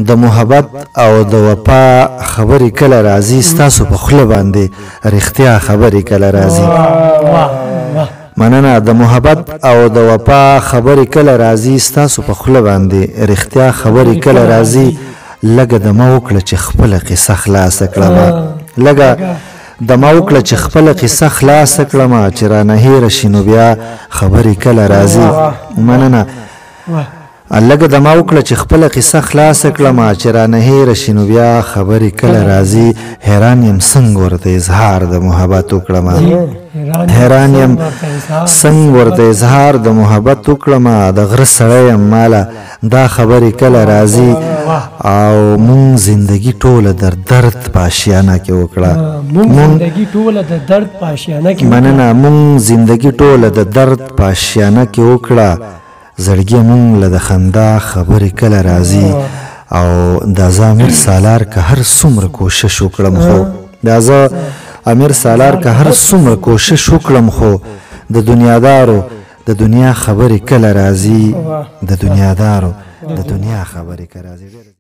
د محبت او د وفا خبرې کله راځي ستاسو په خوله باندې رښتیا خبرې کله راځي مننه د محبت او د وفا خبرې کله راځي ستاسو په خوله باندې رښتیا خبرې کله راځي لګه د ما وکړه چې خپله قصه خلاصه کړمه لګه د ما وکړه چې خپله قصه خلاصه کړمه چې رانه هېره شي نو بیا خبرې کله راځي مننه لکه د ما وکړه چې خپله قصه خلاصه کړمه چې رانه هېره شي نو بیا خبرې کله راځي حیران یم څنګه ورته اظهار د محبت وکړمه حیران یم څنګه ورته اظهار د محبت وکړمه د غره سړی یم ماله دا خبرې کله راځي او مونږ زندگی ټوله در درد په اشیانه کې وکړه مننه مونږ زندگی ټوله د درد په اشیانه کې وکړه زړګي مونږ له د خندا خبرې کله راځي او دا زه امیر سالار که هر څومره کوشش وکړم خو دا زه امیر سالار که هر څومره کوشش وکړم خو د دنیادارو د دنیا خبرې کله راځي د دنیادارو د دنیا خبرې کله راځي